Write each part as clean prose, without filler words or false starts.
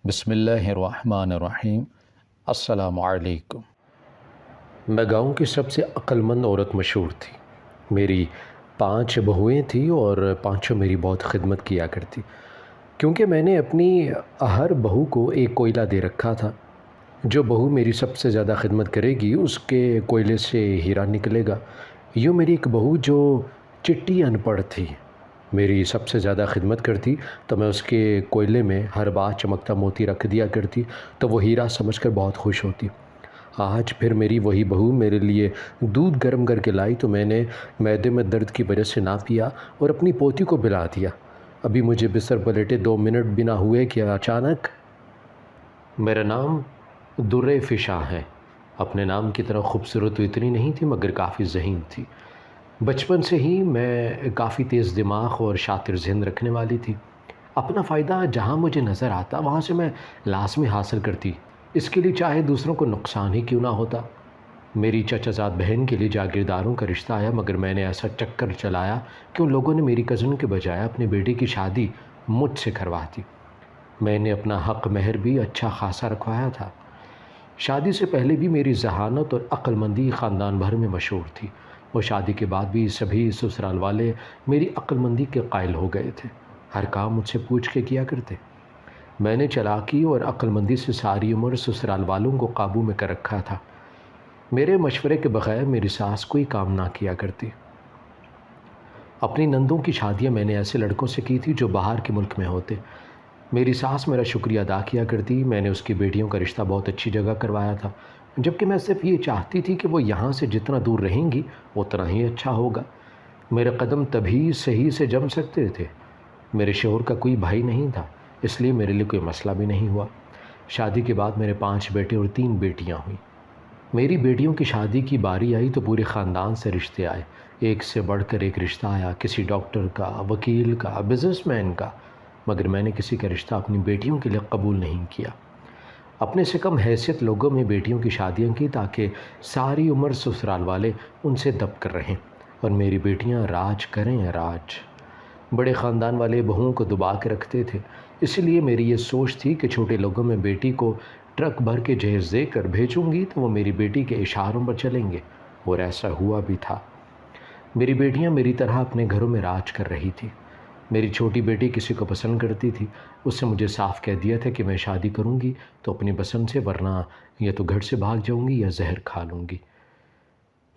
بسم اللہ الرحمن الرحیم۔ السلام علیکم۔ میں گاؤں کی سب سے عقل مند عورت مشہور تھی۔ میری 5 بہویں تھیں اور پانچوں میری بہت خدمت کیا کرتی، کیونکہ میں نے اپنی ہر بہو کو ایک کوئلہ دے رکھا تھا۔ جو بہو میری سب سے زیادہ خدمت کرے گی اس کے کوئلے سے ہیرا نکلے گا۔ یوں میری ایک بہو جو چٹی ان پڑھ تھی میری سب سے زیادہ خدمت کرتی، تو میں اس کے کوئلے میں ہر بار چمکتا موتی رکھ دیا کرتی تو وہ ہیرا سمجھ کر بہت خوش ہوتی۔ آج پھر میری وہی بہو میرے لیے دودھ گرم کر کے لائی تو میں نے معدے میں درد کی وجہ سے نہ پیا اور اپنی پوتی کو پلا دیا۔ ابھی مجھے بستر پلٹے 2 منٹ بھی نہ ہوئے کہ اچانک میرا نام درِ فشاں ہے۔ اپنے نام کی طرح خوبصورت تو اتنی نہیں تھی مگر کافی ذہین تھی۔ بچپن سے ہی میں کافی تیز دماغ اور شاطر ذہن رکھنے والی تھی۔ اپنا فائدہ جہاں مجھے نظر آتا وہاں سے میں لازمی حاصل کرتی، اس کے لیے چاہے دوسروں کو نقصان ہی کیوں نہ ہوتا۔ میری چچا زاد بہن کے لیے جاگیرداروں کا رشتہ آیا مگر میں نے ایسا چکر چلایا کہ ان لوگوں نے میری کزن کے بجائے اپنے بیٹے کی شادی مجھ سے کروا دی۔ میں نے اپنا حق مہر بھی اچھا خاصا رکھوایا تھا۔ شادی سے پہلے بھی میری ذہانت اور عقل مندی خاندان بھر میں مشہور تھی، اور شادی کے بعد بھی سبھی سسرال والے میری عقل مندی کے قائل ہو گئے تھے۔ ہر کام مجھ سے پوچھ کے کیا کرتے۔ میں نے چالاکی اور عقل مندی سے ساری عمر سسرال والوں کو قابو میں کر رکھا تھا۔ میرے مشورے کے بغیر میری ساس کوئی کام نہ کیا کرتی۔ اپنی نندوں کی شادیاں میں نے ایسے لڑکوں سے کی تھی جو باہر کے ملک میں ہوتے۔ میری ساس میرا شکریہ ادا کیا کرتی۔ میں نے اس کی بیٹیوں کا رشتہ بہت اچھی جگہ کروایا تھا، جبکہ میں صرف یہ چاہتی تھی کہ وہ یہاں سے جتنا دور رہیں گی اتنا ہی اچھا ہوگا۔ میرے قدم تبھی صحیح سے جم سکتے تھے۔ میرے شوہر کا کوئی بھائی نہیں تھا، اس لیے میرے لیے کوئی مسئلہ بھی نہیں ہوا۔ شادی کے بعد میرے 5 بیٹے اور 3 بیٹیاں ہوئیں۔ میری بیٹیوں کی شادی کی باری آئی تو پورے خاندان سے رشتے آئے۔ ایک سے بڑھ کر ایک رشتہ آیا، کسی ڈاکٹر کا، وکیل کا، بزنس مین کا، مگر میں نے کسی کا رشتہ اپنی بیٹیوں کے لیے قبول نہیں کیا۔ اپنے سے کم حیثیت لوگوں میں بیٹیوں کی شادیاں کی تاکہ ساری عمر سسرال والے ان سے دب کر رہیں اور میری بیٹیاں راج کریں راج۔ بڑے خاندان والے بہوؤں کو دبا کے رکھتے تھے، اسی لیے میری یہ سوچ تھی کہ چھوٹے لوگوں میں بیٹی کو ٹرک بھر کے جہیز دے کر بھیجوں گی تو وہ میری بیٹی کے اشاروں پر چلیں گے، اور ایسا ہوا بھی تھا۔ میری بیٹیاں میری طرح اپنے گھروں میں راج کر رہی تھی۔ میری چھوٹی بیٹی کسی کو پسند کرتی تھی، اس سے مجھے صاف کہہ دیا تھا کہ میں شادی کروں گی تو اپنی پسند سے، ورنہ یا تو گھر سے بھاگ جاؤں گی یا زہر کھا لوں گی۔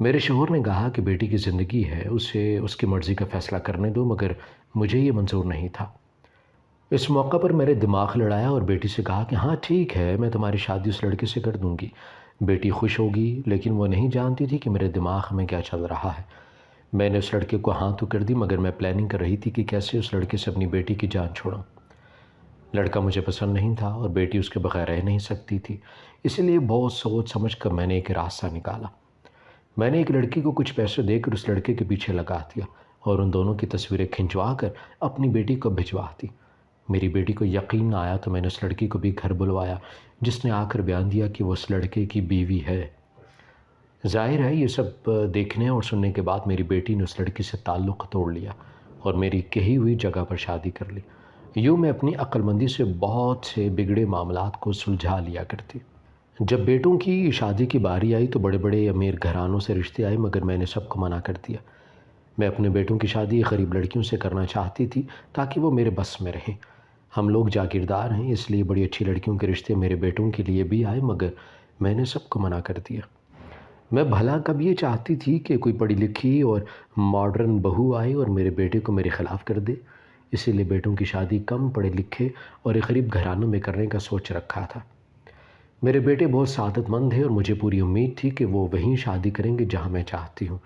میرے شوہر نے کہا کہ بیٹی کی زندگی ہے، اسے اس کی مرضی کا فیصلہ کرنے دو، مگر مجھے یہ منظور نہیں تھا۔ اس موقع پر میرے دماغ لڑایا اور بیٹی سے کہا کہ ہاں ٹھیک ہے، میں تمہاری شادی اس لڑکے سے کر دوں گی۔ بیٹی خوش ہوگی، لیکن وہ نہیں جانتی تھی کہ میرے دماغ میں کیا چل رہا ہے۔ میں نے اس لڑکے کو ہاں تو کر دی، مگر میں پلاننگ کر رہی تھی کہ کیسے اس لڑکے سے اپنی بیٹی کی جان چھوڑوں۔ لڑکا مجھے پسند نہیں تھا اور بیٹی اس کے بغیر رہ نہیں سکتی تھی، اسی لیے بہت سوچ سمجھ کر میں نے ایک راستہ نکالا۔ میں نے ایک لڑکی کو کچھ پیسے دے کر اس لڑکے کے پیچھے لگا دیا اور ان دونوں کی تصویریں کھنچوا کر اپنی بیٹی کو بھجوا دی۔ میری بیٹی کو یقین نہ آیا تو میں نے اس لڑکی کو بھی گھر بلوایا، جس نے آ کر بیان دیا کہ وہ اس لڑکے کی بیوی ہے۔ ظاہر ہے یہ سب دیکھنے اور سننے کے بعد میری بیٹی نے اس لڑکی سے تعلق توڑ لیا اور میری کہی ہوئی جگہ پر شادی کر لی۔ یوں میں اپنی عقل مندی سے بہت سے بگڑے معاملات کو سلجھا لیا کرتی۔ جب بیٹوں کی شادی کی باری آئی تو بڑے بڑے امیر گھرانوں سے رشتے آئے، مگر میں نے سب کو منع کر دیا۔ میں اپنے بیٹوں کی شادی غریب لڑکیوں سے کرنا چاہتی تھی تاکہ وہ میرے بس میں رہیں۔ ہم لوگ جاگیردار ہیں، اس لیے بڑی اچھی لڑکیوں کے رشتے میرے بیٹوں کے لیے بھی آئے، مگر میں نے سب کو منع کر دیا۔ میں بھلا کب یہ چاہتی تھی کہ کوئی پڑھی لکھی اور ماڈرن بہو آئے اور میرے بیٹے کو میرے خلاف کر دے، اسی لیے بیٹوں کی شادی کم پڑھے لکھے اور ایک غریب گھرانوں میں کرنے کا سوچ رکھا تھا۔ میرے بیٹے بہت سعادت مند ہیں اور مجھے پوری امید تھی کہ وہ وہیں شادی کریں گے جہاں میں چاہتی ہوں۔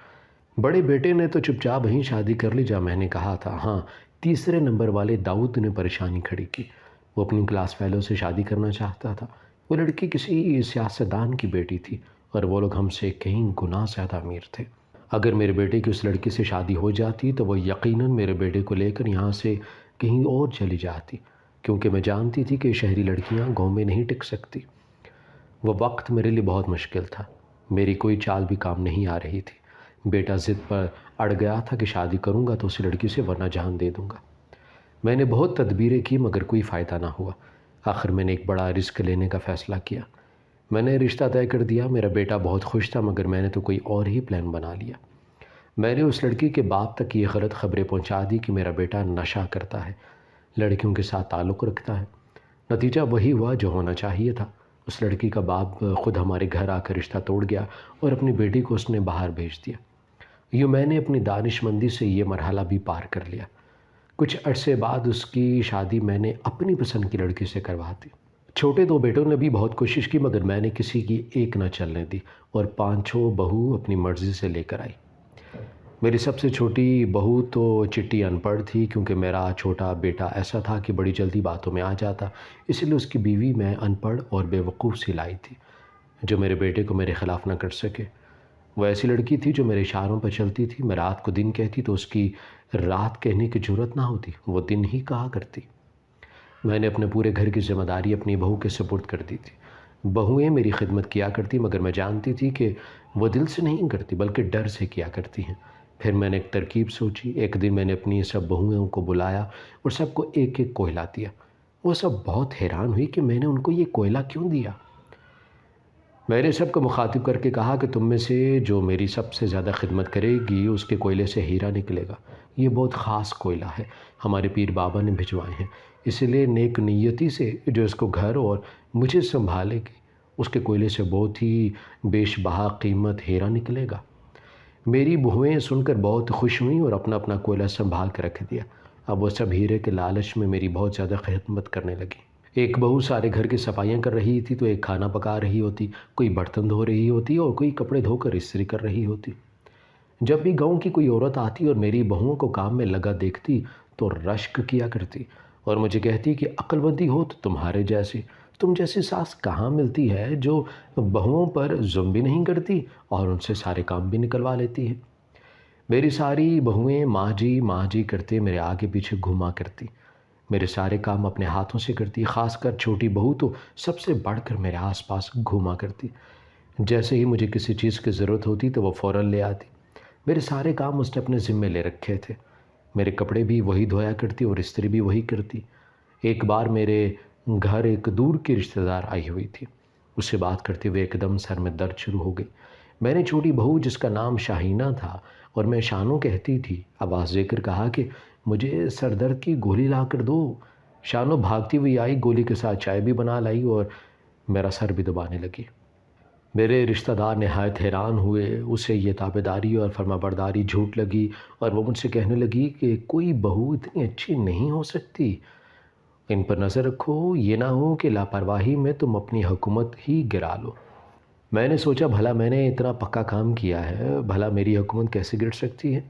بڑے بیٹے نے تو چپ چاپ وہیں شادی کر لی جہاں میں نے کہا تھا۔ ہاں، تیسرے نمبر والے داؤد نے پریشانی کھڑی کی۔ وہ اپنی کلاس فیلو سے شادی کرنا چاہتا تھا۔ وہ لڑکی کسی سیاستدان کی بیٹی تھی اور وہ لوگ ہم سے کہیں گنا زیادہ امیر تھے۔ اگر میرے بیٹے کی اس لڑکی سے شادی ہو جاتی تو وہ یقیناً میرے بیٹے کو لے کر یہاں سے کہیں اور چلی جاتی، کیونکہ میں جانتی تھی کہ شہری لڑکیاں گاؤں میں نہیں ٹک سکتی۔ وہ وقت میرے لیے بہت مشکل تھا، میری کوئی چال بھی کام نہیں آ رہی تھی۔ بیٹا ضد پر اڑ گیا تھا کہ شادی کروں گا تو اس لڑکی سے ورنہ جان دے دوں گا۔ میں نے بہت تدبیریں کی مگر کوئی فائدہ نہ ہوا۔ آخر میں نے ایک بڑا رسک لینے کا فیصلہ کیا۔ میں نے رشتہ طے کر دیا۔ میرا بیٹا بہت خوش تھا، مگر میں نے تو کوئی اور ہی پلان بنا لیا۔ میں نے اس لڑکی کے باپ تک یہ غلط خبریں پہنچا دی کہ میرا بیٹا نشہ کرتا ہے، لڑکیوں کے ساتھ تعلق رکھتا ہے۔ نتیجہ وہی ہوا جو ہونا چاہیے تھا۔ اس لڑکی کا باپ خود ہمارے گھر آ کر رشتہ توڑ گیا اور اپنی بیٹی کو اس نے باہر بھیج دیا۔ یوں میں نے اپنی دانش مندی سے یہ مرحلہ بھی پار کر لیا۔ کچھ عرصے بعد اس کی شادی میں نے اپنی پسند کی لڑکی سے کروا دی۔ چھوٹے دو بیٹوں نے بھی بہت کوشش کی، مگر میں نے کسی کی ایک نہ چلنے دی اور پانچوں بہو اپنی مرضی سے لے کر آئی۔ میری سب سے چھوٹی بہو تو چٹی ان پڑھ تھی، کیونکہ میرا چھوٹا بیٹا ایسا تھا کہ بڑی جلدی باتوں میں آ جاتا، اس لیے اس کی بیوی میں ان پڑھ اور بے وقوف سی لائی تھی جو میرے بیٹے کو میرے خلاف نہ کر سکے۔ وہ ایسی لڑکی تھی جو میرے اشاروں پر چلتی تھی۔ میں رات کو دن کہتی تو اس کی رات کہنے کی جرات نہ ہوتی، وہ دن ہی کہا کرتی۔ میں نے اپنے پورے گھر کی ذمہ داری اپنی بہو کے سپرد کر دی تھی۔ بہویں میری خدمت کیا کرتی، مگر میں جانتی تھی کہ وہ دل سے نہیں کرتی بلکہ ڈر سے کیا کرتی ہیں۔ پھر میں نے ایک ترکیب سوچی۔ ایک دن میں نے اپنی سب بہوؤں کو بلایا اور سب کو ایک ایک کوئلہ دیا۔ وہ سب بہت حیران ہوئی کہ میں نے ان کو یہ کوئلہ کیوں دیا۔ میں نے سب کو مخاطب کر کے کہا کہ تم میں سے جو میری سب سے زیادہ خدمت کرے گی اس کے کوئلے سے ہیرا نکلے گا۔ یہ بہت خاص کوئلہ ہے، ہمارے پیر بابا نے بھجوائے ہیں، اس لیے نیک نیتی سے جو اس کو گھر اور مجھے سنبھالے گی اس کے کوئلے سے بہت ہی بیش بہا قیمت ہیرا نکلے گا۔ میری بہویں سن کر بہت خوش ہوئیں اور اپنا اپنا کوئلہ سنبھال کر رکھ دیا۔ اب وہ سب ہیرے کے لالچ میں میری بہت زیادہ خدمت کرنے لگی۔ ایک بہو سارے گھر کی صفائیاں کر رہی تھی تو ایک کھانا پکا رہی ہوتی، کوئی برتن دھو رہی ہوتی اور کوئی کپڑے دھو کر استری کر رہی ہوتی۔ جب بھی گاؤں کی کوئی عورت آتی اور میری بہوؤں کو کام میں لگا دیکھتی تو رشک کیا کرتی اور مجھے کہتی کہ عقل مندی ہو تو تمہارے جیسی، تم جیسی ساس کہاں ملتی ہے جو بہوؤں پر ظلم بھی نہیں کرتی اور ان سے سارے کام بھی نکلوا لیتی ہے۔ میری ساری بہویں ماں جی کرتے میرے آگے پیچھے گھوما کرتی، میرے سارے کام اپنے ہاتھوں سے کرتی۔ خاص کر چھوٹی بہو تو سب سے بڑھ کر میرے آس پاس گھوما کرتی۔ جیسے ہی مجھے کسی چیز کی ضرورت ہوتی تو وہ فوراً لے آتی۔ میرے سارے کام اس نے اپنے ذمے لے رکھے تھے۔ میرے کپڑے بھی وہی دھویا کرتی اور استری بھی وہی کرتی۔ ایک بار میرے گھر ایک دور کی رشتہ دار آئی ہوئی تھی۔ اس سے بات کرتے ہوئے ایک دم سر میں درد شروع ہو گئی۔ میں نے چھوٹی بہو جس کا نام شاہینہ تھا اور میں شانو کہتی تھی آواز دے کر کہا کہ مجھے سر درد کی گولی لا کر دو۔ شانو بھاگتی ہوئی آئی، گولی کے ساتھ چائے بھی بنا لائی اور میرا سر بھی دبانے لگی۔ میرے رشتہ دار نہایت حیران ہوئے۔ اسے یہ تابعداری اور فرما برداری جھوٹ لگی اور وہ مجھ سے کہنے لگی کہ کوئی بہو اتنی اچھی نہیں ہو سکتی، ان پر نظر رکھو، یہ نہ ہو کہ لاپرواہی میں تم اپنی حکومت ہی گرا لو۔ میں نے سوچا بھلا میں نے اتنا پکا کام کیا ہے، بھلا میری حکومت کیسے گر سکتی ہے؟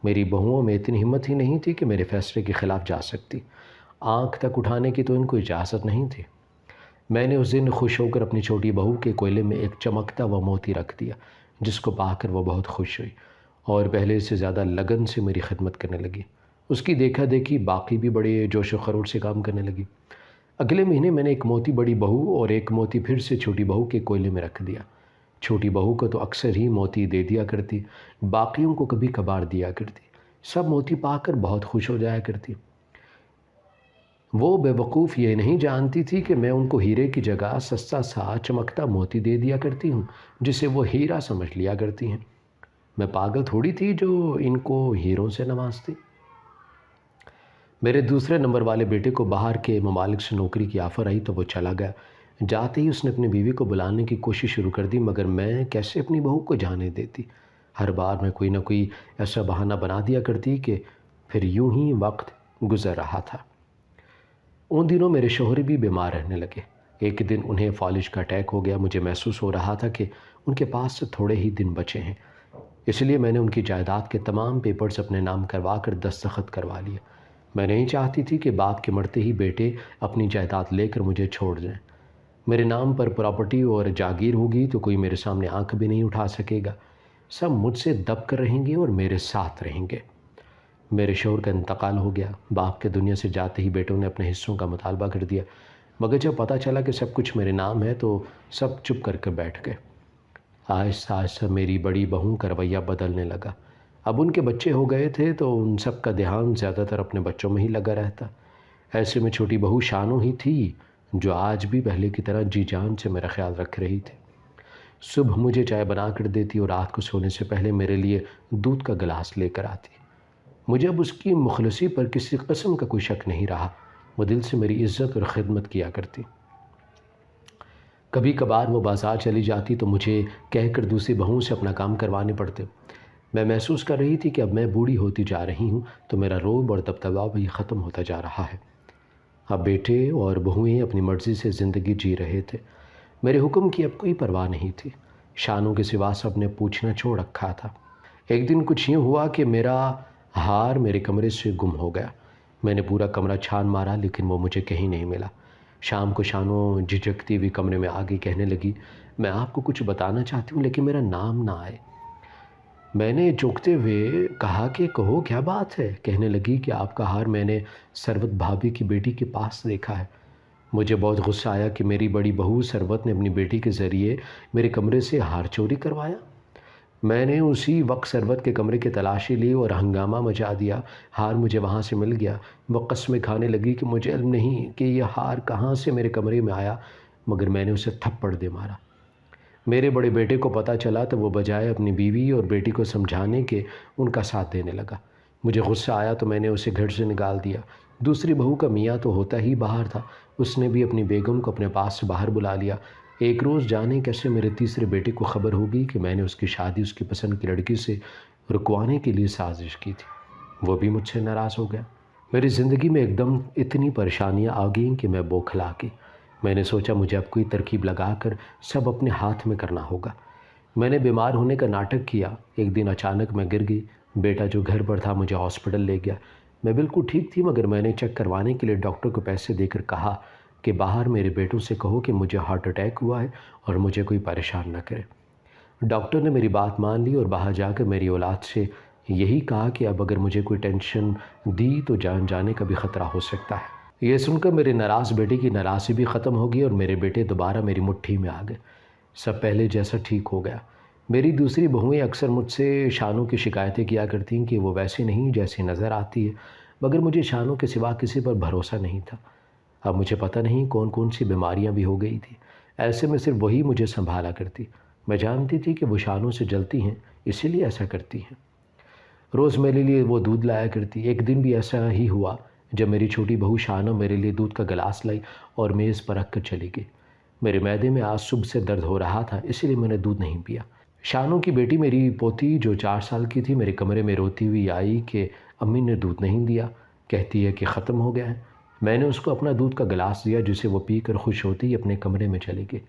میری بہوؤں میں اتنی ہمت ہی نہیں تھی کہ میرے فیصلے کے خلاف جا سکتی۔ آنکھ تک اٹھانے کی تو ان کو اجازت نہیں تھی۔ میں نے اس دن خوش ہو کر اپنی چھوٹی بہو کے کوئلے میں ایک چمکتا ہوا موتی رکھ دیا، جس کو پا کر وہ بہت خوش ہوئی اور پہلے سے زیادہ لگن سے میری خدمت کرنے لگی۔ اس کی دیکھا دیکھی باقی بھی بڑے جوش و خروش سے کام کرنے لگی۔ اگلے مہینے میں نے ایک موتی بڑی بہو اور ایک موتی پھر سے چھوٹی بہو کے کوئلے میں رکھ دیا۔ چھوٹی بہو کو تو اکثر ہی موتی دے دیا کرتی، باقیوں کو کبھی کبھار دیا کرتی۔ سب موتی پا کر بہت خوش ہو جایا کرتی۔ وہ بے وقوف یہ نہیں جانتی تھی کہ میں ان کو ہیرے کی جگہ سستا سا چمکتا موتی دے دیا کرتی ہوں، جسے وہ ہیرا سمجھ لیا کرتی ہیں۔ میں پاگل تھوڑی تھی جو ان کو ہیروں سے نوازتی۔ میرے دوسرے نمبر والے بیٹے کو باہر کے ممالک سے نوکری کی آفر آئی تو وہ چلا گیا۔ جاتے ہی اس نے اپنی بیوی کو بلانے کی کوشش شروع کر دی، مگر میں کیسے اپنی بہو کو جانے دیتی؟ ہر بار میں کوئی نہ کوئی ایسا بہانہ بنا دیا کرتی کہ پھر یوں ہی وقت گزر رہا تھا۔ ان دنوں میرے شوہر بھی بیمار رہنے لگے۔ ایک دن انہیں فالج کا اٹیک ہو گیا۔ مجھے محسوس ہو رہا تھا کہ ان کے پاس سے تھوڑے ہی دن بچے ہیں، اس لیے میں نے ان کی جائیداد کے تمام پیپرز اپنے نام کروا کر دستخط کروا لیے۔ میں نہیں چاہتی تھی کہ باپ کے مرتے ہی بیٹے اپنی جائیداد لے کر مجھے چھوڑ جائیں۔ میرے نام پر پراپرٹی اور جاگیر ہوگی تو کوئی میرے سامنے آنکھ بھی نہیں اٹھا سکے گا۔ سب مجھ سے دب کر رہیں گے اور میرے ساتھ رہیں گے۔ میرے شوہر کا انتقال ہو گیا۔ باپ کے دنیا سے جاتے ہی بیٹوں نے اپنے حصوں کا مطالبہ کر دیا، مگر جب پتہ چلا کہ سب کچھ میرے نام ہے تو سب چپ کر کے بیٹھ گئے۔ آہستہ آہستہ میری بڑی بہو کا رویہ بدلنے لگا۔ اب ان کے بچے ہو گئے تھے تو ان سب کا دھیان زیادہ تر اپنے بچوں میں ہی لگا رہتا۔ ایسے میں چھوٹی بہو شانو ہی تھی جو آج بھی پہلے کی طرح جی جان سے میرا خیال رکھ رہی تھی۔ صبح مجھے چائے بنا کر دیتی اور رات کو سونے سے پہلے میرے لیے دودھ کا گلاس لے کر آتی۔ مجھے اب اس کی مخلصی پر کسی قسم کا کوئی شک نہیں رہا۔ وہ دل سے میری عزت اور خدمت کیا کرتی۔ کبھی کبھار وہ بازار چلی جاتی تو مجھے کہہ کر دوسری بہوؤں سے اپنا کام کروانے پڑتے۔ میں محسوس کر رہی تھی کہ اب میں بوڑھی ہوتی جا رہی ہوں تو میرا روب اور دبدبا بھی ختم ہوتا جا رہا ہے۔ اب بیٹے اور بہوئیں اپنی مرضی سے زندگی جی رہے تھے۔ میرے حکم کی اب کوئی پرواہ نہیں تھی۔ شانوں کے سوا سب نے پوچھنا چھوڑ رکھا تھا۔ ایک دن کچھ یوں ہوا کہ میرا ہار میرے کمرے سے گم ہو گیا۔ میں نے پورا کمرہ چھان مارا لیکن وہ مجھے کہیں نہیں ملا۔ شام کو شانوں جھجکتی ہوئی کمرے میں آگے کہنے لگی، میں آپ کو کچھ بتانا چاہتی ہوں لیکن میرا نام نہ آئے۔ میں نے چونکتے ہوئے کہا کہ کہو کیا بات ہے؟ کہنے لگی کہ آپ کا ہار میں نے ثروت بھابھی کی بیٹی کے پاس دیکھا ہے۔ مجھے بہت غصہ آیا کہ میری بڑی بہو ثروت نے اپنی بیٹی کے ذریعے میرے کمرے سے ہار چوری کروایا۔ میں نے اسی وقت ثروت کے کمرے کی تلاشی لی اور ہنگامہ مچا دیا۔ ہار مجھے وہاں سے مل گیا۔ وہ قسمیں کھانے لگی کہ مجھے علم نہیں کہ یہ ہار کہاں سے میرے کمرے میں آیا، مگر میں نے اسے تھپڑ دے مارا۔ میرے بڑے بیٹے کو پتہ چلا تو وہ بجائے اپنی بیوی اور بیٹی کو سمجھانے کے ان کا ساتھ دینے لگا۔ مجھے غصہ آیا تو میں نے اسے گھر سے نکال دیا۔ دوسری بہو کا میاں تو ہوتا ہی باہر تھا، اس نے بھی اپنی بیگم کو اپنے پاس سے باہر بلا لیا۔ ایک روز جانے کیسے میرے تیسرے بیٹے کو خبر ہوگی کہ میں نے اس کی شادی اس کی پسند کی لڑکی سے رکوانے کے لیے سازش کی تھی۔ وہ بھی مجھ سے ناراض ہو گیا۔ میری زندگی میں ایک دم اتنی پریشانیاں آ گئیں کہ میں بوکھلا گئی۔ میں نے سوچا مجھے اب کوئی ترکیب لگا کر سب اپنے ہاتھ میں کرنا ہوگا۔ میں نے بیمار ہونے کا ناٹک کیا۔ ایک دن اچانک میں گر گئی۔ بیٹا جو گھر پر تھا مجھے ہاسپٹل لے گیا۔ میں بالکل ٹھیک تھی مگر میں نے چیک کروانے کے لیے ڈاکٹر کو پیسے دے کر کہا کہ باہر میرے بیٹوں سے کہو کہ مجھے ہارٹ اٹیک ہوا ہے اور مجھے کوئی پریشان نہ کرے۔ ڈاکٹر نے میری بات مان لی اور باہر جا کر میری اولاد سے یہی کہا کہ اب اگر مجھے کوئی ٹینشن دی تو جان جانے کا بھی خطرہ ہو سکتا ہے۔ یہ سن کر میرے ناراض بیٹے کی ناراضی بھی ختم ہو گئی اور میرے بیٹے دوبارہ میری مٹھی میں آ گئے۔ سب پہلے جیسا ٹھیک ہو گیا۔ میری دوسری بہوئیں اکثر مجھ سے شانوں کی شکایتیں کیا کرتی ہیں کہ وہ ویسی نہیں جیسی نظر آتی ہے، مگر مجھے شانوں کے سوا کسی پر بھروسہ نہیں تھا۔ اب مجھے پتہ نہیں کون کون سی بیماریاں بھی ہو گئی تھی۔ ایسے میں صرف وہی مجھے سنبھالا کرتی۔ میں جانتی تھی کہ وہ شانوں سے جلتی ہیں، اسی لیے ایسا کرتی ہیں۔ روز میرے لیے وہ دودھ لایا کرتی۔ ایک دن بھی ایسا ہی ہوا جب میری چھوٹی بہو شانوں میرے لیے دودھ کا گلاس لائی اور میز پر رکھ کر چلی گئی۔ میرے معدے میں آج صبح سے درد ہو رہا تھا، اسی لیے میں نے دودھ نہیں پیا۔ شانوں کی بیٹی میری پوتی جو 4 سال کی تھی میرے کمرے میں روتی ہوئی آئی کہ امی نے دودھ نہیں دیا، کہتی ہے کہ ختم ہو گیا ہے۔ میں نے اس کو اپنا دودھ کا گلاس دیا جسے وہ پی کر خوش ہوتی اپنے کمرے میں چلی گئی۔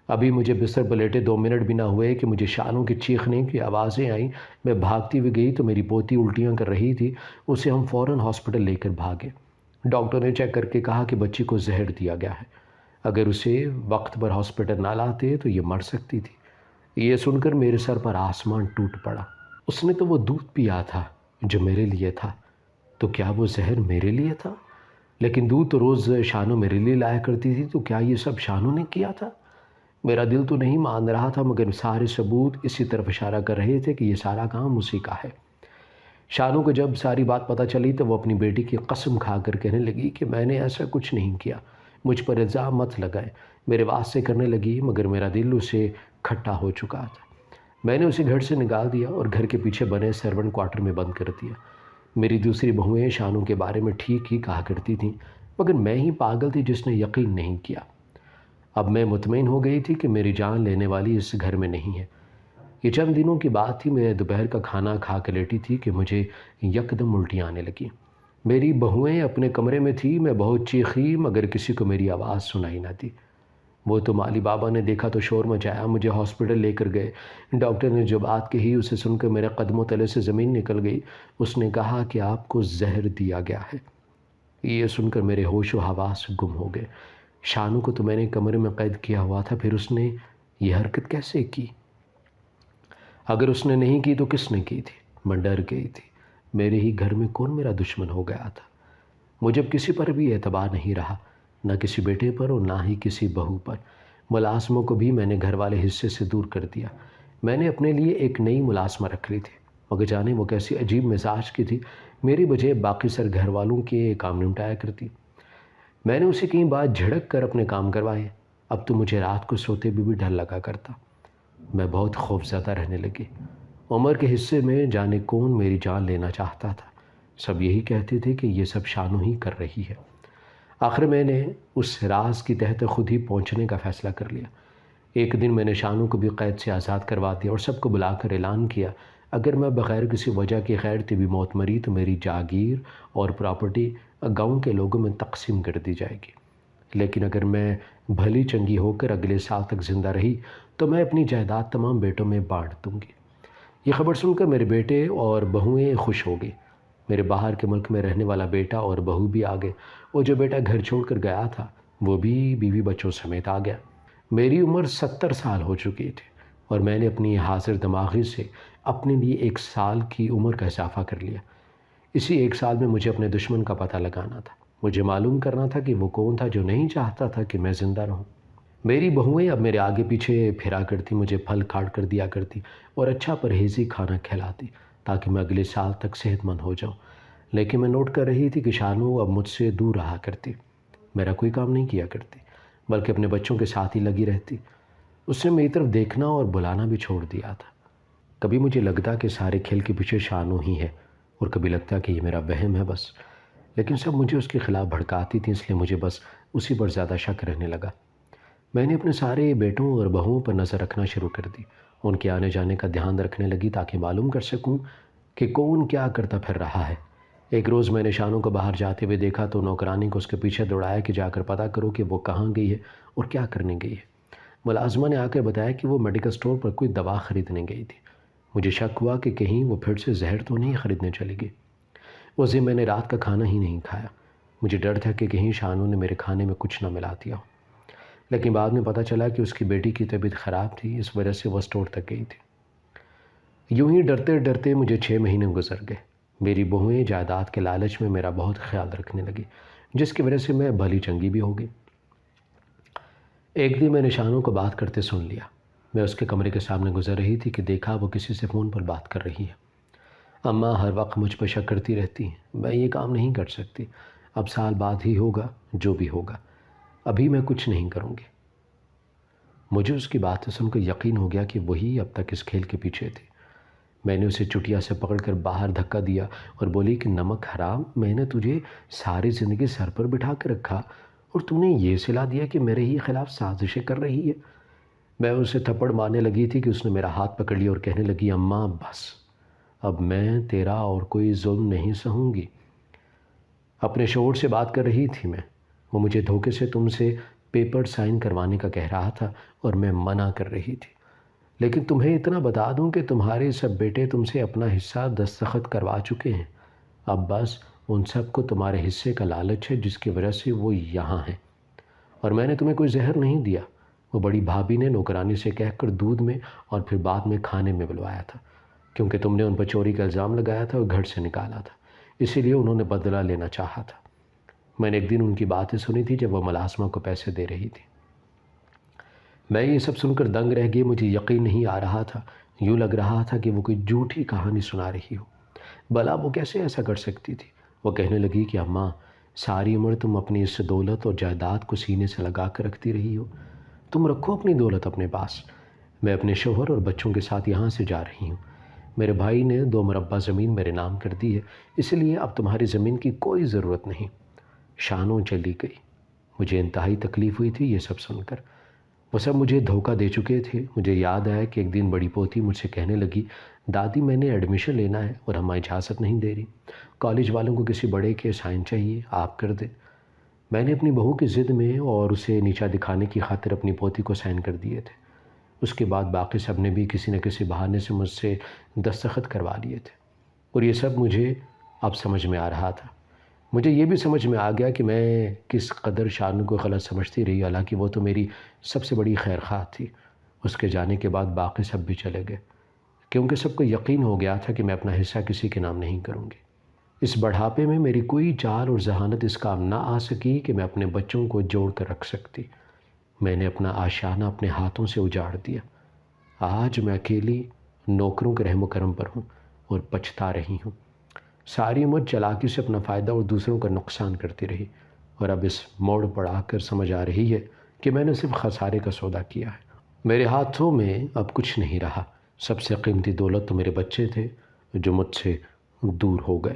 ابھی مجھے بستر پر لیٹے 2 منٹ بھی نہ ہوئے کہ مجھے شانوں کی چیخنے کی آوازیں آئیں۔ میں بھاگتی ہوئی گئی تو میری پوتی الٹیاں کر رہی تھی۔ اسے ہم فوراً ہاسپٹل لے کر بھاگے۔ ڈاکٹر نے چیک کر کے کہا کہ بچی کو زہر دیا گیا ہے۔ اگر اسے وقت پر ہاسپٹل نہ لاتے تو یہ مر سکتی تھی۔ یہ سن کر میرے سر پر آسمان ٹوٹ پڑا۔ اس نے تو وہ دودھ پیا تھا جو میرے لیے تھا، تو کیا وہ زہر میرے لیے تھا؟ لیکن دودھ تو روز شانوں میرے لیے لایا کرتی تھی، تو کیا یہ سب شانوں نے کیا تھا؟ میرا دل تو نہیں مان رہا تھا مگر سارے ثبوت اسی طرف اشارہ کر رہے تھے کہ یہ سارا کام اسی کا ہے۔ شانوں کو جب ساری بات پتہ چلی تو وہ اپنی بیٹی کی قسم کھا کر کہنے لگی کہ میں نے ایسا کچھ نہیں کیا، مجھ پر الزام مت لگائے۔ میرے واسطے کرنے لگی مگر میرا دل اسے کھٹا ہو چکا تھا۔ میں نے اسے گھر سے نکال دیا اور گھر کے پیچھے بنے سرونٹ کوارٹر میں بند کر دیا۔ میری دوسری بہوئیں شانوں کے بارے میں ٹھیک ہی کہا کرتی تھیں مگر میں ہی پاگل تھی جس نے یقین نہیں کیا۔ اب میں مطمئن ہو گئی تھی کہ میری جان لینے والی اس گھر میں نہیں ہے۔ یہ چند دنوں کی بات تھی، میں دوپہر کا کھانا کھا کے لیٹی تھی کہ مجھے یکدم الٹیاں آنے لگیں۔ میری بہوئیں اپنے کمرے میں تھیں، میں بہت چیخی مگر کسی کو میری آواز سنائی نہ دی۔ وہ تو مالی بابا نے دیکھا تو شور مچایا، مجھے ہاسپٹل لے کر گئے۔ ڈاکٹر نے جو بات کہی اسے سن کر میرے قدموں تلے سے زمین نکل گئی۔ اس نے کہا کہ آپ کو زہر دیا گیا ہے۔ یہ سن کر میرے ہوش و حواس گم ہو گئے۔ شانوں کو تو میں نے کمرے میں قید کیا ہوا تھا، پھر اس نے یہ حرکت کیسے کی؟ اگر اس نے نہیں کی تو کس نے کی تھی؟ میں ڈر گئی تھی۔ میرے ہی گھر میں کون میرا دشمن ہو گیا تھا؟ مجھے اب کسی پر بھی اعتبار نہیں رہا، نہ کسی بیٹے پر اور نہ ہی کسی بہو پر۔ ملازموں کو بھی میں نے گھر والے حصے سے دور کر دیا۔ میں نے اپنے لیے ایک نئی ملازمہ رکھ لی تھی، مگر جانے وہ کیسی عجیب مزاج کی تھی، میری بجائے باقی سر گھر والوں کے کام نمٹایا کرتی۔ میں نے اسے کئی بار جھڑک کر اپنے کام کروائے، اب تو مجھے رات کو سوتے بھی ڈر لگا کرتا۔ میں بہت خوفزدہ رہنے لگی۔ عمر کے حصے میں جانے کون میری جان لینا چاہتا تھا۔ سب یہی کہتے تھے کہ یہ سب شانو ہی کر رہی ہے۔ آخر میں نے اس راز کی تہہ تک خود ہی پہنچنے کا فیصلہ کر لیا۔ ایک دن میں نے شانو کو بھی قید سے آزاد کروا دیا اور سب کو بلا کر اعلان کیا، اگر میں بغیر کسی وجہ کے غیر طبی موت مری تو میری جاگیر اور پراپرٹی گاؤں کے لوگوں میں تقسیم کر دی جائے گی، لیکن اگر میں بھلی چنگی ہو کر اگلے سال تک زندہ رہی تو میں اپنی جائیداد تمام بیٹوں میں بانٹ دوں گی۔ یہ خبر سن کر میرے بیٹے اور بہویں خوش ہو گئی۔ میرے باہر کے ملک میں رہنے والا بیٹا اور بہو بھی آ گئے، اور جو بیٹا گھر چھوڑ کر گیا تھا وہ بھی بیوی بچوں سمیت آ گیا۔ میری عمر 70 سال ہو چکی تھی اور میں نے اپنی حاضر دماغی سے اپنے لیے 1 سال کی عمر کا اضافہ کر لیا۔ اسی 1 سال میں مجھے اپنے دشمن کا پتہ لگانا تھا۔ مجھے معلوم کرنا تھا کہ وہ کون تھا جو نہیں چاہتا تھا کہ میں زندہ رہوں۔ میری بہویں اب میرے آگے پیچھے پھرا کرتی، مجھے پھل کاٹ کر دیا کرتی اور اچھا پرہیزی کھانا کھلاتی تاکہ میں اگلے سال تک صحت مند ہو جاؤں، لیکن میں نوٹ کر رہی تھی کہ شانو اب مجھ سے دور رہا کرتی، میرا کوئی کام نہیں کیا کرتی بلکہ اپنے بچوں کے ساتھ ہی لگی رہتی۔ اس نے میری طرف دیکھنا اور بلانا بھی چھوڑ دیا تھا۔ کبھی مجھے لگتا کہ سارے کھیل کے پیچھے شانو ہی ہے اور کبھی لگتا کہ یہ میرا وہم ہے بس، لیکن سب مجھے اس کے خلاف بھڑکاتی تھی، اس لیے مجھے بس اسی پر زیادہ شک رہنے لگا۔ میں نے اپنے سارے بیٹوں اور بہوؤں پر نظر رکھنا شروع کر دی، ان کے آنے جانے کا دھیان رکھنے لگی تاکہ معلوم کر سکوں کہ کون کیا کرتا پھر رہا ہے۔ ایک روز میں نے شانو کو باہر جاتے ہوئے دیکھا تو نوکرانی کو اس کے پیچھے دوڑایا کہ جا کر پتہ کرو کہ وہ کہاں گئی ہے اور کیا کرنے گئی ہے۔ ملازمہ نے آ کر بتایا کہ وہ میڈیکل سٹور پر کوئی دوا خریدنے گئی تھی۔ مجھے شک ہوا کہ کہیں وہ پھر سے زہر تو نہیں خریدنے چلی گئی۔ اس دن میں نے رات کا کھانا ہی نہیں کھایا۔ مجھے ڈر تھا کہ کہیں شانو نے میرے کھانے میں کچھ نہ ملا دیا ہو، لیکن بعد میں پتہ چلا کہ اس کی بیٹی کی طبیعت خراب تھی، اس وجہ سے وہ سٹور تک گئی تھی۔ یوں ہی ڈرتے ڈرتے مجھے 6 مہینے گزر گئے۔ میری بہویں جائیداد کے لالچ میں میرا بہت خیال رکھنے لگی، جس کی وجہ سے میں بھلی چنگی بھی ہو گئی۔ ایک دن میں نے شانو کو بات کرتے سن لیا۔ میں اس کے کمرے کے سامنے گزر رہی تھی کہ دیکھا وہ کسی سے فون پر بات کر رہی ہے۔ اماں ہر وقت مجھ پر شک کرتی رہتی ہیں، میں یہ کام نہیں کر سکتی، اب سال بعد ہی ہوگا جو بھی ہوگا، ابھی میں کچھ نہیں کروں گی۔ مجھے اس کی باتیں سن کر یقین ہو گیا کہ وہی اب تک اس کھیل کے پیچھے تھی۔ میں نے اسے چٹیا سے پکڑ کر باہر دھکا دیا اور بولی کہ نمک حرام، میں نے تجھے ساری زندگی سر پر بٹھا کے رکھا اور تو نے یہ صلاح دیا کہ میرے ہی خلاف سازشیں کر رہی ہے۔ میں اسے تھپڑ مارنے لگی تھی کہ اس نے میرا ہاتھ پکڑ لیا اور کہنے لگی، اماں بس، اب میں تیرا اور کوئی ظلم نہیں سہوں گی۔ اپنے شوہر سے بات کر رہی تھی میں، وہ مجھے دھوکے سے تم سے پیپر سائن کروانے کا کہہ رہا تھا اور میں منع کر رہی تھی، لیکن تمہیں اتنا بتا دوں کہ تمہارے سب بیٹے تم سے اپنا حصہ دستخط کروا چکے ہیں، اب بس ان سب کو تمہارے حصے کا لالچ ہے جس کی وجہ سے وہ یہاں ہیں، اور میں نے تمہیں کوئی زہر نہیں دیا۔ وہ بڑی بھابھی نے نوکرانی سے کہہ کر دودھ میں اور پھر بعد میں کھانے میں بلوایا تھا، کیونکہ تم نے ان پر چوری کا الزام لگایا تھا اور گھر سے نکالا تھا، اسی لیے انہوں نے بدلہ لینا چاہا تھا۔ میں نے ایک دن ان کی باتیں سنی تھی جب وہ ملازمہ کو پیسے دے رہی تھی۔ میں یہ سب سن کر دنگ رہ گئی، مجھے یقین نہیں آ رہا تھا، یوں لگ رہا تھا کہ وہ کوئی جھوٹی کہانی سنا رہی ہو۔ بھلا وہ کیسے ایسا کر سکتی تھی؟ وہ کہنے لگی کہ اماں، ساری عمر تم اپنی اس دولت اور جائیداد کو سینے سے لگا کر رکھتی رہی ہو، تم رکھو اپنی دولت اپنے پاس، میں اپنے شوہر اور بچوں کے ساتھ یہاں سے جا رہی ہوں۔ میرے بھائی نے 2 مربع زمین میرے نام کر دی ہے، اس لیے اب تمہاری زمین کی کوئی ضرورت نہیں۔ شانو چلی گئی۔ مجھے انتہائی تکلیف ہوئی تھی یہ سب سن کر۔ وہ سب مجھے دھوکہ دے چکے تھے۔ مجھے یاد آیا کہ ایک دن بڑی پوتی مجھ سے کہنے لگی، دادی میں نے ایڈمیشن لینا ہے اور ہمیں اجازت نہیں دے رہی، کالج والوں کو کسی بڑے کے سائن چاہیے، آپ کر دیں۔ میں نے اپنی بہو کی ضد میں اور اسے نیچا دکھانے کی خاطر اپنی پوتی کو سائن کر دیے تھے۔ اس کے بعد باقی سب نے بھی کسی نہ کسی بہانے سے مجھ سے دستخط کروا لیے تھے، اور یہ سب مجھے اب سمجھ میں آ رہا تھا۔ مجھے یہ بھی سمجھ میں آ گیا کہ میں کس قدر شانو کو غلط سمجھتی رہی، حالانکہ وہ تو میری سب سے بڑی خیر خواہ تھی۔ اس کے جانے کے بعد باقی سب بھی چلے گئے، کیونکہ سب کو یقین ہو گیا تھا کہ میں اپنا حصہ کسی کے نام نہیں کروں گی۔ اس بڑھاپے میں میری کوئی چال اور ذہانت اس کام نہ آ سکی کہ میں اپنے بچوں کو جوڑ کر رکھ سکتی۔ میں نے اپنا آشیانہ اپنے ہاتھوں سے اجاڑ دیا۔ آج میں اکیلی نوکروں کے رحم و کرم پر ہوں اور پچھتا رہی ہوں۔ ساری عمر چالاکی سے اپنا فائدہ اور دوسروں کا نقصان کرتی رہی، اور اب اس موڑ پر آ کر سمجھ آ رہی ہے کہ میں نے صرف خسارے کا سودا کیا ہے۔ میرے ہاتھوں میں اب کچھ نہیں رہا۔ سب سے قیمتی دولت تو میرے بچے تھے جو مجھ سے دور ہو گئے۔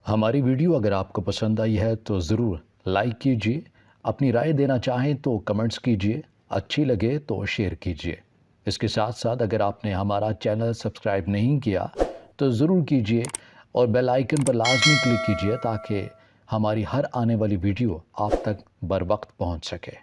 ہماری ویڈیو اگر آپ کو پسند آئی ہے تو ضرور لائک کیجیے، اپنی رائے دینا چاہیں تو کمنٹس کیجیے، اچھی لگے تو شیئر کیجیے۔ اس کے ساتھ ساتھ اگر آپ نے ہمارا چینل سبسکرائب نہیں کیا تو ضرور کیجیے اور بیل آئیکن پر لازمی کلک کیجیے تاکہ ہماری ہر آنے والی ویڈیو آپ تک بر وقت پہنچ سکے۔